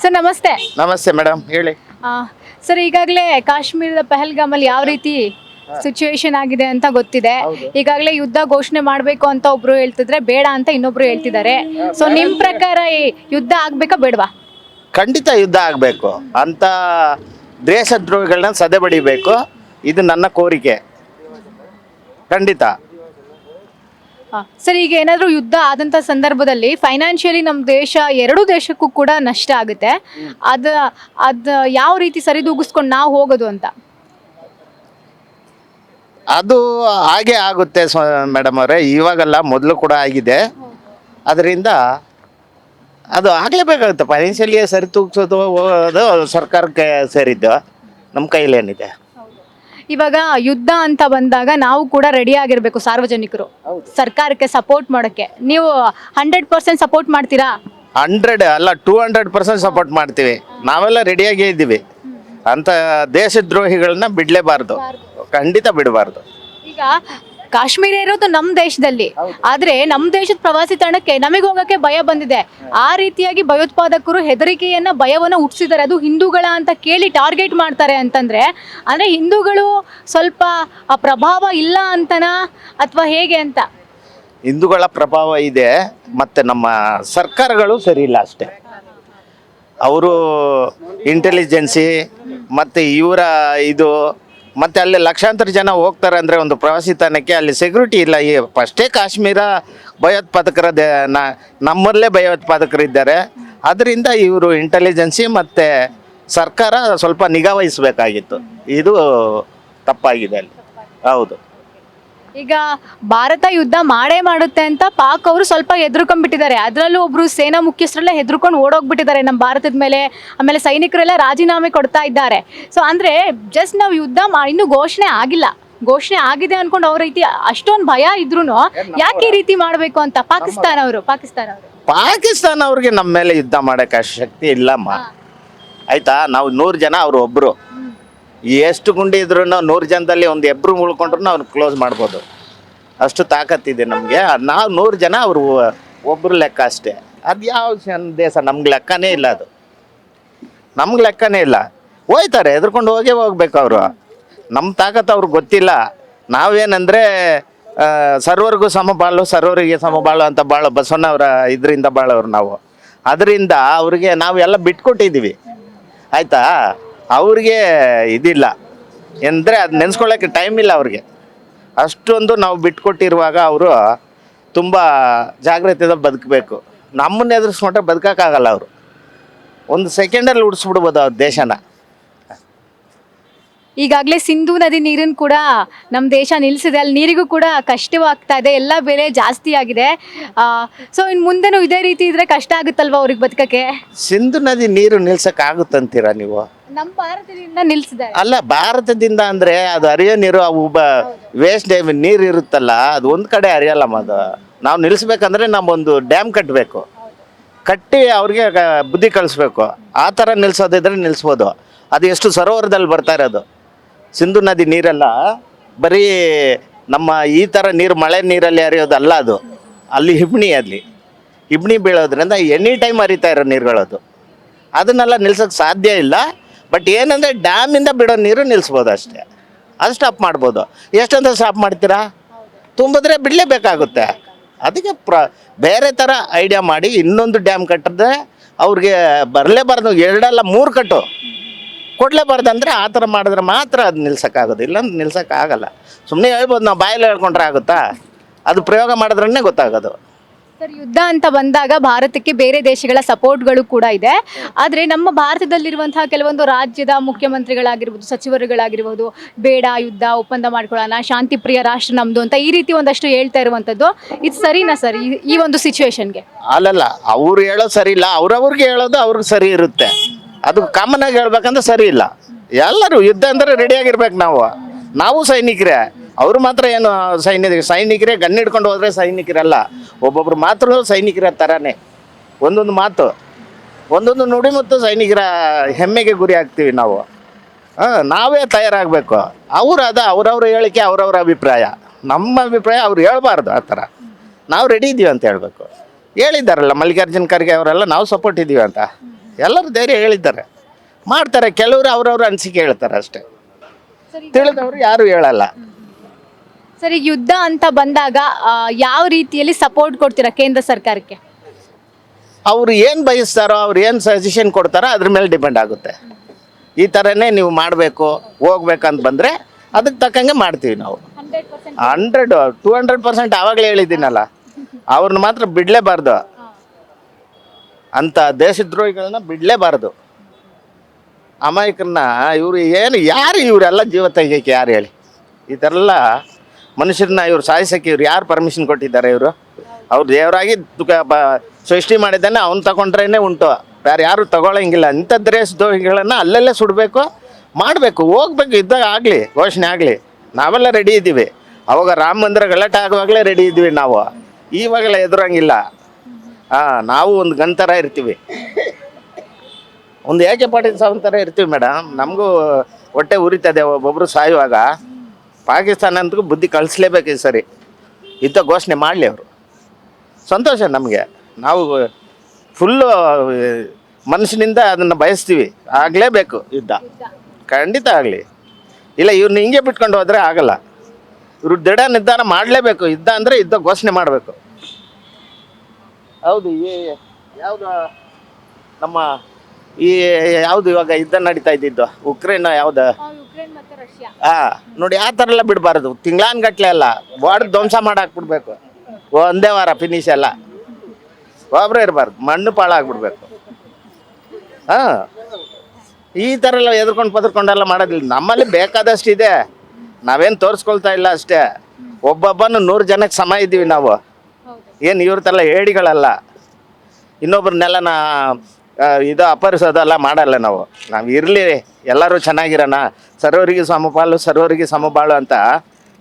Sir ನಮಸ್ತೆ. ನಮಸ್ತೆ madam, ಹೇಳಿ. ಸರ್ ಈಗಾಗಲೇ ಕಾಶ್ಮೀರದ ಪಹಲ್ಗಾಮಲ್ಲಿ ಯಾವ ರೀತಿ ಸಿಚುವೇಶನ್ ಆಗಿದೆ ಅಂತ ಗೊತ್ತಿದೆ. ಈಗಾಗಲೇ ಯುದ್ಧ ಘೋಷಣೆ ಮಾಡಬೇಕು ಅಂತ ಒಬ್ರು ಹೇಳ್ತಿದ್ರೆ, ಬೇಡ ಅಂತ ಇನ್ನೊಬ್ರು ಹೇಳ್ತಿದ್ದಾರೆ. ಸೊ ನಿಮ್ ಪ್ರಕಾರ ಈ ಯುದ್ಧ ಆಗ್ಬೇಕಾ ಬೇಡವಾ? ಖಂಡಿತ ಯುದ್ಧ ಆಗಬೇಕು ಅಂತ ದೇಶದ್ರೋಹಿಗಳನ್ನ ಸದೆ ಬಡಿಬೇಕು. ಇದು ನನ್ನ ಕೋರಿಕೆ. ಖಂಡಿತ. ಸರ್ ಈಗ ಏನಾದರೂ ಯುದ್ಧ ಆದಂಥ ಸಂದರ್ಭದಲ್ಲಿ ಫೈನಾನ್ಷಿಯಲಿ ನಮ್ಮ ದೇಶ ಎರಡೂ ದೇಶಕ್ಕೂ ಕೂಡ ನಷ್ಟ ಆಗುತ್ತೆ. ಅದು ಯಾವ ರೀತಿ ಸರಿದೂಗಿಸ್ಕೊಂಡು ನಾವು ಹೋಗೋದು ಅಂತ? ಅದು ಹಾಗೆ ಆಗುತ್ತೆ ಮೇಡಮ್ ಅವರೇ. ಇವಾಗಲ್ಲ, ಮೊದಲು ಕೂಡ ಆಗಿದೆ. ಅದರಿಂದ ಅದು ಆಗಲೇಬೇಕಾಗುತ್ತೆ. ಫೈನಾನ್ಷಿಯಲಿ ಸರಿ ತೂಗಿಸೋದು ಅದು ಸರ್ಕಾರಕ್ಕೆ ಸೇರಿದ್ದು. ನಮ್ಮ ಕೈಲೇನಿದೆ. ಇವಾಗ ಯುದ್ಧ ಅಂತ ಬಂದಾಗ ನಾವು ಕೂಡ ರೆಡಿ ಆಗಿರಬೇಕು ಸಾರ್ವಜನಿಕರು, ಸರ್ಕಾರಕ್ಕೆ ಸಪೋರ್ಟ್ ಮಾಡೋಕ್ಕೆ. ನೀವು 100% ಸಪೋರ್ಟ್ ಮಾಡ್ತೀರಾ? 100 ಅಲ್ಲ, 200% ಸಪೋರ್ಟ್ ಮಾಡ್ತೀವಿ. ನಾವೆಲ್ಲ ರೆಡಿಯಾಗೇ ಇದ್ದೀವಿ. ಅಂತ ದೇಶದ್ರೋಹಿಗಳನ್ನ ಬಿಡಲೇಬಾರ್ದು, ಖಂಡಿತ ಬಿಡಬಾರ್ದು. ಈಗ ಕಾಶ್ಮೀರ ಇರೋದು ನಮ್ಮ ದೇಶದಲ್ಲಿ, ಆದ್ರೆ ನಮ್ಮ ದೇಶದ ಪ್ರವಾಸಿ ತಾಣಕ್ಕೆ ನಮಗೆ ಹೋಗಕ್ಕೆ ಭಯ ಬಂದಿದೆ. ಆ ರೀತಿಯಾಗಿ ಭಯೋತ್ಪಾದಕರು ಹೆದರಿಕೆಯನ್ನ, ಭಯವನ್ನ ಹುಟ್ಟಿಸಿದ್ದಾರೆ. ಅದು ಹಿಂದೂಗಳ ಅಂತ ಕೇಳಿ ಟಾರ್ಗೆಟ್ ಮಾಡ್ತಾರೆ ಅಂತಂದ್ರೆ, ಅಂದ್ರೆ ಹಿಂದೂಗಳು ಸ್ವಲ್ಪ ಆ ಪ್ರಭಾವ ಇಲ್ಲ ಅಂತನಾ ಅಥವಾ ಹೇಗೆ ಅಂತ? ಹಿಂದೂಗಳ ಪ್ರಭಾವ ಇದೆ, ಮತ್ತು ನಮ್ಮ ಸರ್ಕಾರಗಳು ಸರಿ ಇಲ್ಲ ಅಷ್ಟೇ. ಅವರು ಇಂಟೆಲಿಜೆನ್ಸಿ ಮತ್ತು ಇವರ ಇದು, ಮತ್ತು ಅಲ್ಲಿ ಲಕ್ಷಾಂತರ ಜನ ಹೋಗ್ತಾರೆ ಅಂದರೆ ಒಂದು ಪ್ರವಾಸಿ ತಾಣಕ್ಕೆ, ಅಲ್ಲಿ ಸೆಕ್ಯೂರಿಟಿ ಇಲ್ಲ. ಈ ಫಸ್ಟೇ ಕಾಶ್ಮೀರ ಭಯೋತ್ಪಾದಕರ ನಮ್ಮಲ್ಲೇ ಭಯೋತ್ಪಾದಕರಿದ್ದಾರೆ. ಅದರಿಂದ ಇವರು ಇಂಟೆಲಿಜೆನ್ಸಿ ಮತ್ತು ಸರ್ಕಾರ ಸ್ವಲ್ಪ ನಿಗಾ ವಹಿಸಬೇಕಾಗಿತ್ತು. ಇದು ತಪ್ಪಾಗಿದೆ ಅಲ್ಲಿ. ಹೌದು. ಈಗ ಭಾರತ ಯುದ್ಧ ಮಾಡೇ ಮಾಡುತ್ತೆ ಅಂತ ಪಾಕ್ ಅವರು ಸ್ವಲ್ಪ ಹೆದರ್ಕೊಂಡ್ಬಿಟ್ಟಿದ್ದಾರೆ. ಅದರಲ್ಲೂ ಒಬ್ರು ಸೇನಾ ಮುಖ್ಯಸ್ಥರೆಲ್ಲ ಹೆದರ್ಕೊಂಡು ಓಡೋಗ್ಬಿಟ್ಟಿದ್ದಾರೆ ನಮ್ಮ ಭಾರತದ ಮೇಲೆ. ಆಮೇಲೆ ಸೈನಿಕರೆಲ್ಲ ರಾಜೀನಾಮೆ ಕೊಡ್ತಾ ಇದ್ದಾರೆ. ಸೊ ಅಂದ್ರೆ ಜಸ್ಟ್ ನಾವು ಯುದ್ಧ ಇನ್ನೂ ಘೋಷಣೆ ಆಗಿಲ್ಲ, ಘೋಷಣೆ ಆಗಿದೆ ಅನ್ಕೊಂಡು ಅವ್ರ ರೀತಿ ಅಷ್ಟೊಂದು ಭಯ ಇದ್ರು ಯಾಕೆ ಈ ರೀತಿ ಮಾಡಬೇಕು ಅಂತ ಪಾಕಿಸ್ತಾನ ಅವ್ರಿಗೆ ನಮ್ಮ ಮೇಲೆ ಯುದ್ಧ ಮಾಡೋಕ್ಕೆ ಅಷ್ಟು ಶಕ್ತಿ ಇಲ್ಲಮ್ಮ. ಆಯ್ತಾ? ನಾವು 100 ಜನ, ಅವರು ಒಬ್ಬರು. ಎಷ್ಟು ಗುಂಡಿ ಇದ್ರು 100 ಜನದಲ್ಲಿ ಒಂದು ಎಬ್ರು ಉಳ್ಕೊಂಡ್ರು ಅವ್ರು ಕ್ಲೋಸ್ ಮಾಡ್ಬೋದು. ಅಷ್ಟು ತಾಕತ್ತಿದೆ ನಮಗೆ. ನಾವು 100 ಜನ, ಅವರು ಒಬ್ಬರು ಲೆಕ್ಕ ಅಷ್ಟೇ. ಅದು ಯಾವ ದೇಶ? ನಮ್ಗೆ ಲೆಕ್ಕನೇ ಇಲ್ಲ. ಅದು ನಮ್ಗೆ ಲೆಕ್ಕನೇ ಇಲ್ಲ. ಹೋಯ್ತಾರೆ, ಎದ್ರುಕೊಂಡು ಹೋಗ್ಬೇಕು ಅವರು. ನಮ್ಮ ತಾಕತ್ತು ಅವ್ರಿಗೆ ಗೊತ್ತಿಲ್ಲ. ನಾವೇನಂದರೆ ಸರ್ವರಿಗೂ ಸಮಬಾಳು, ಸರ್ವರಿಗೆ ಸಮಬಾಳು ಅಂತ ಬಸವಣ್ಣವರ ಇದರಿಂದ ಬಾಳೋರು ನಾವು. ಅದರಿಂದ ಅವ್ರಿಗೆ ನಾವೆಲ್ಲ ಬಿಟ್ಕೊಟ್ಟಿದ್ದೀವಿ. ಆಯಿತಾ? ಅವ್ರಿಗೆ ಇದಿಲ್ಲ ಅಂದರೆ ಅದು ನೆನೆಸ್ಕೊಳ್ಳೋಕ್ಕೆ ಟೈಮ್ ಇಲ್ಲ ಅವ್ರಿಗೆ. ಅಷ್ಟೊಂದು ನಾವು ಬಿಟ್ಕೊಟ್ಟಿರುವಾಗ ಅವರು ತುಂಬ ಜಾಗ್ರತೆಯಿಂದ ಬದುಕಬೇಕು. ನಮ್ಮನ್ನ ಎದುರಿಸ್ಕೊಂಡ್ರೆ ಬದುಕೋಕ್ಕಾಗಲ್ಲ. ಅವರು ಒಂದು ಸೆಕೆಂಡಲ್ಲಿ ಉಡಿಸ್ಬಿಡ್ಬೋದು ಅವ್ರ ದೇಶನ. ಈಗಾಗಲೇ ಸಿಂಧೂ ನದಿ ನೀರನ್ನು ಕೂಡ ನಮ್ಮ ದೇಶ ನಿಲ್ಲಿಸಿದೆ. ಅಲ್ಲಿ ನೀರಿಗೂ ಕೂಡ ಕಷ್ಟವಾಗ್ತಾ ಇದೆ, ಎಲ್ಲ ಬೆಲೆ ಜಾಸ್ತಿ ಆಗಿದೆ. ಸೊ ಇನ್ನು ಮುಂದೆನೂ ಇದೇ ರೀತಿ ಇದ್ರೆ ಕಷ್ಟ ಆಗುತ್ತಲ್ವಾ ಅವ್ರಿಗೆ ಬದುಕಕ್ಕೆ? ಸಿಂಧೂ ನದಿ ನೀರು ನಿಲ್ಸೋಕ್ಕಾಗುತ್ತಂತೀರಾ ನೀವು? ನಮ್ಮ ಭಾರತದಿಂದ ನಿಲ್ಲಿಸಿದ್ದಾರೆ. ಅಲ್ಲ, ಭಾರತದಿಂದ ಅಂದರೆ ಅದು ಹರಿಯೋ ನೀರು, ಅವು ವೇಸ್ಟ್ ನೀರು ಇರುತ್ತಲ್ಲ, ಅದು ಒಂದು ಕಡೆ ಹರಿಯಲ್ಲಮ್ಮ. ಅದು ನಾವು ನಿಲ್ಲಿಸ್ಬೇಕಂದ್ರೆ ನಮ್ಮೊಂದು ಡ್ಯಾಮ್ ಕಟ್ಟಿ ಅವ್ರಿಗೆ ಬುದ್ಧಿ ಕಳಿಸ್ಬೇಕು. ಆ ಥರ ನಿಲ್ಲಿಸೋದಿದ್ರೆ ನಿಲ್ಲಿಸ್ಬೋದು. ಅದು ಎಷ್ಟು ಸರೋವರದಲ್ಲಿ ಬರ್ತಾ ಇರೋದು ಸಿಂಧೂ ನದಿ ನೀರೆಲ್ಲ. ಬರೀ ನಮ್ಮ ಈ ಥರ ನೀರು ಮಳೆ ನೀರಲ್ಲಿ ಹರಿಯೋದಲ್ಲ. ಅದು ಅಲ್ಲಿ ಹಿಬ್ಣಿ ಬೀಳೋದ್ರಿಂದ ಎನಿ ಟೈಮ್ ಹರಿತಾ ಇರೋ ನೀರುಗಳದು. ಅದನ್ನೆಲ್ಲ ನಿಲ್ಸೋಕ್ಕೆ ಸಾಧ್ಯ ಇಲ್ಲ. ಬಟ್ ಏನಂದರೆ ಡ್ಯಾಮಿಂದ ಬಿಡೋ ನೀರು ನಿಲ್ಲಿಸ್ಬೋದು ಅಷ್ಟೇ. ಅದು ಸ್ಟಾಪ್ ಮಾಡ್ಬೋದು. ಎಷ್ಟಂತ ಸ್ಟಾಪ್ ಮಾಡ್ತೀರಾ? ತುಂಬಿದ್ರೆ ಬಿಡಲೇಬೇಕಾಗುತ್ತೆ. ಅದಕ್ಕೆ ಬೇರೆ ಥರ ಐಡಿಯಾ ಮಾಡಿ ಇನ್ನೊಂದು ಡ್ಯಾಮ್ ಕಟ್ಟಿದ್ರೆ ಅವ್ರಿಗೆ ಬರಲೇಬಾರ್ದು. 2 ಅಲ್ಲ 3 ಕಟ್ಟು ಕೊಡಲೇಬಾರ್ದು. ಅಂದರೆ ಆ ಥರ ಮಾಡಿದ್ರೆ ಮಾತ್ರ ಅದು ನಿಲ್ಸೋಕ್ಕಾಗೋದು. ಇಲ್ಲ ನಿಲ್ಸೋಕ್ಕಾಗಲ್ಲ. ಸುಮ್ಮನೆ ಹೇಳ್ಬೋದು, ನಾವು ಬಾಯಲ್ಲಿ ಹೇಳ್ಕೊಂಡ್ರೆ ಆಗುತ್ತಾ? ಅದು ಪ್ರಯೋಗ ಮಾಡಿದ್ರೇ ಗೊತ್ತಾಗೋದು. ಸರ್, ಯುದ್ಧ ಅಂತ ಬಂದಾಗ ಭಾರತಕ್ಕೆ ಬೇರೆ ದೇಶಗಳ ಸಪೋರ್ಟ್ಗಳು ಕೂಡ ಇದೆ. ಆದರೆ ನಮ್ಮ ಭಾರತದಲ್ಲಿರುವಂತಹ ಕೆಲವೊಂದು ರಾಜ್ಯದ ಮುಖ್ಯಮಂತ್ರಿಗಳಾಗಿರ್ಬೋದು, ಸಚಿವರುಗಳಾಗಿರ್ಬೋದು, ಬೇಡ ಯುದ್ಧ, ಒಪ್ಪಂದ ಮಾಡ್ಕೊಳ್ಳೋಣ, ಶಾಂತಿ ಪ್ರಿಯ ರಾಷ್ಟ್ರ ನಮ್ಮದು ಅಂತ ಈ ರೀತಿ ಒಂದಷ್ಟು ಹೇಳ್ತಾ ಇರುವಂಥದ್ದು. ಇದು ಸರಿನಾ ಸರ್ ಈ ಒಂದು ಸಿಚುವೇಶನ್ಗೆ? ಅಲ್ಲಲ್ಲ, ಅವ್ರು ಹೇಳೋದು ಸರಿ ಇಲ್ಲ. ಅವ್ರವ್ರಿಗೆ ಹೇಳೋದು ಅವ್ರಿಗೆ ಸರಿ ಇರುತ್ತೆ. ಅದು ಕಾಮನ್ ಆಗಿ ಹೇಳ್ಬೇಕಂದ್ರೆ ಸರಿ ಇಲ್ಲ. ಎಲ್ಲರೂ ಯುದ್ಧ ಅಂದರೆ ರೆಡಿಯಾಗಿರ್ಬೇಕು. ನಾವು ಸೈನಿಕರೇ. ಅವರು ಮಾತ್ರ ಏನು ಸೈನಿಕರೇ ಗನ್ ಹಿಡ್ಕೊಂಡು ಹೋದರೆ ಸೈನಿಕರಲ್ಲ. ಒಬ್ಬೊಬ್ರು ಮಾತ್ರ ಸೈನಿಕರ ಥರನೇ. ಒಂದೊಂದು ಮಾತು, ಒಂದೊಂದು ನುಡಿ ಮತ್ತು ಸೈನಿಕರ ಹೆಮ್ಮೆಗೆ ಗುರಿ ಆಗ್ತೀವಿ ನಾವು. ನಾವೇ ತಯಾರಾಗಬೇಕು. ಅವ್ರವ್ರ ಹೇಳಿಕೆ, ಅವ್ರವ್ರ ಅಭಿಪ್ರಾಯ. ನಮ್ಮ ಅಭಿಪ್ರಾಯ ಅವ್ರು ಹೇಳ್ಬಾರ್ದು. ಆ ಥರ ನಾವು ರೆಡಿ ಇದ್ದೀವಿ ಅಂತ ಹೇಳಬೇಕು. ಹೇಳಿದ್ದಾರಲ್ಲ ಮಲ್ಲಿಕಾರ್ಜುನ್ ಖರ್ಗೆ ಅವರೆಲ್ಲ, ನಾವು ಸಪೋರ್ಟ್ ಇದ್ದೀವಿ ಅಂತ. ಎಲ್ಲರೂ ಧೈರ್ಯ ಹೇಳಿದ್ದಾರೆ, ಮಾಡ್ತಾರೆ. ಕೆಲವರು ಅವ್ರವ್ರ ಅನಿಸಿಕೆ ಹೇಳ್ತಾರೆ ಅಷ್ಟೇ, ತಿಳಿದವರು ಯಾರು ಹೇಳಲ್ಲ. ಸರಿ, ಯುದ್ಧ ಅಂತ ಬಂದಾಗ ಯಾವ ರೀತಿಯಲ್ಲಿ ಸಪೋರ್ಟ್ ಕೊಡ್ತೀರಾ ಕೇಂದ್ರ ಸರ್ಕಾರಕ್ಕೆ? ಅವ್ರು ಏನು ಬಯಸ್ತಾರೋ, ಅವ್ರು ಏನು ಸಜೆಷನ್ ಕೊಡ್ತಾರೋ ಅದ್ರ ಮೇಲೆ ಡಿಪೆಂಡ್ ಆಗುತ್ತೆ. ಈ ಥರನೇ ನೀವು ಮಾಡಬೇಕು ಹೋಗ್ಬೇಕಂತ ಬಂದರೆ ಅದಕ್ಕೆ ತಕ್ಕಂಗೆ ಮಾಡ್ತೀವಿ ನಾವು. 200% ಆವಾಗಲೇ ಹೇಳಿದ್ದೀನಲ್ಲ, ಅವ್ರನ್ನ ಮಾತ್ರ ಬಿಡಲೇಬಾರ್ದು, ಅಂಥ ದೇಶದ್ರೋಹಿಗಳನ್ನ ಬಿಡಲೇಬಾರ್ದು. ಅಮಾಯಕರನ್ನ ಇವರು ಯಾರು ಇವರೆಲ್ಲ ಜೀವ ತೆಗಿಯೋಕ್ಕೆ ಯಾರು ಹೇಳಿ? ಈ ಥರ ಎಲ್ಲ ಮನುಷ್ಯರನ್ನ ಇವ್ರು ಸಾಯಿಸೋಕ್ಕೆ ಇವ್ರು ಯಾರು ಪರ್ಮಿಷನ್ ಕೊಟ್ಟಿದ್ದಾರೆ? ಇವರು ಅವ್ರು ದೇವರಾಗಿ ಸೃಷ್ಟಿ ಮಾಡಿದ್ದಾನೆ, ಅವ್ನು ತಗೊಂಡ್ರೇ ಉಂಟು, ಬೇರೆ ಯಾರು ತಗೊಳ್ಳಂಗಿಲ್ಲ. ಇಂಥ ದೇಶದ್ರೋಹಿಗಳನ್ನು ಅಲ್ಲಲ್ಲೇ ಸುಡಬೇಕು, ಮಾಡಬೇಕು, ಹೋಗ್ಬೇಕು, ಇದ್ದಾಗ ಆಗಲಿ, ಘೋಷಣೆ ಆಗಲಿ, ನಾವೆಲ್ಲ ರೆಡಿ ಇದ್ದೀವಿ. ಅವಾಗ ರಾಮ ಮಂದಿರ ಗಲಾಟೆ ಆಗುವಾಗಲೇ ರೆಡಿ ಇದ್ದೀವಿ ನಾವು, ಇವಾಗೆಲ್ಲ ಎದುರಂಗಿಲ್ಲ. ನಾವು ಒಂದು ಗನ್ ಥರ ಇರ್ತೀವಿ, ಒಂದು AK ಪಾಟೀಲ್ ಸಾವನ್ ಥರ ಇರ್ತೀವಿ ಮೇಡಮ್. ನಮಗೂ ಹೊಟ್ಟೆ ಉರಿತದೆ ಒಬ್ಬೊಬ್ಬರು ಸಾಯುವಾಗ. ಪಾಕಿಸ್ತಾನ ಅಂತೂ ಬುದ್ಧಿ ಕಳಿಸ್ಲೇಬೇಕು ಈ ಸರಿ, ಯುದ್ಧ ಘೋಷಣೆ ಮಾಡಲಿ ಅವರು. ಸಂತೋಷ ನಮಗೆ, ನಾವು ಫುಲ್ಲು ಮನಸ್ಸಿನಿಂದ ಅದನ್ನು ಬಯಸ್ತೀವಿ, ಆಗಲೇಬೇಕು ಯುದ್ಧ, ಖಂಡಿತ ಆಗಲಿ. ಇಲ್ಲ ಇವ್ರನ್ನ ಹಿಂಗೆ ಬಿಟ್ಕೊಂಡು ಹೋದರೆ ಆಗಲ್ಲ, ಇವರು ದೃಢ ನಿರ್ಧಾರ ಮಾಡಲೇಬೇಕು. ಯುದ್ಧ ಅಂದರೆ ಯುದ್ಧ ಘೋಷಣೆ ಮಾಡಬೇಕು. ಹೌದು, ಯಾವುದು ನಮ್ಮ ಯಾವುದು ಇವಾಗ ಯುದ್ಧ ನಡೀತಾ ಇದ್ದಿದ್ದು ಉಕ್ರೇನ್ ಯಾವುದು? ನೋಡಿ, ಆ ಥರ ಎಲ್ಲ ಬಿಡಬಾರ್ದು. ತಿಂಗಳಾನ್ಗಟ್ಲೆ ಅಲ್ಲ, ಬಾರ್ಡ್ ಧ್ವಂಸ ಮಾಡಾಕ್ಬಿಡ್ಬೇಕು, ಒಂದೇ ವಾರ ಫಿನಿಶ್ ಎಲ್ಲ. ಒಬ್ಬರೇ ಇರಬಾರ್ದು, ಮಣ್ಣು ಪಾಳಾಗ್ಬಿಡ್ಬೇಕು. ಈ ಥರ ಎಲ್ಲ ಎದ್ಕೊಂಡು ಪದ್ರಕೊಂಡೆಲ್ಲ ಮಾಡೋದಿಲ್ಲ. ನಮ್ಮಲ್ಲಿ ಬೇಕಾದಷ್ಟು ಇದೆ, ನಾವೇನು ತೋರಿಸ್ಕೊಳ್ತಾ ಇಲ್ಲ ಅಷ್ಟೇ. ಒಬ್ಬೊಬ್ಬನು 100 ಜನಕ್ಕೆ ಸಮ ಇದ್ದೀವಿ ನಾವು, ಏನು ಇವ್ರ ಥರ ಹೇಡಿಗಳಲ್ಲ. ಇನ್ನೊಬ್ರನ್ನೆಲ್ಲ ಇದು ಅಪಹರಿಸೋದೆಲ್ಲ ಮಾಡಲ್ಲ ನಾವು. ಇರಲಿ, ಎಲ್ಲರೂ ಚೆನ್ನಾಗಿರೋಣ, ಸರ್ವರಿಗೆ ಸಮಪಾಲು ಸರ್ವರಿಗೆ ಸಮಬಾಳು ಅಂತ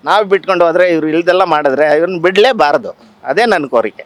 ನಾವು ಬಿಟ್ಕೊಂಡು ಹೋದರೆ, ಇವ್ರು ಇಲ್ದೆಲ್ಲ ಮಾಡಿದ್ರೆ ಇವ್ರನ್ನ ಬಿಡಲೇಬಾರ್ದು. ಅದೇ ನನ್ನ ಕೋರಿಕೆ.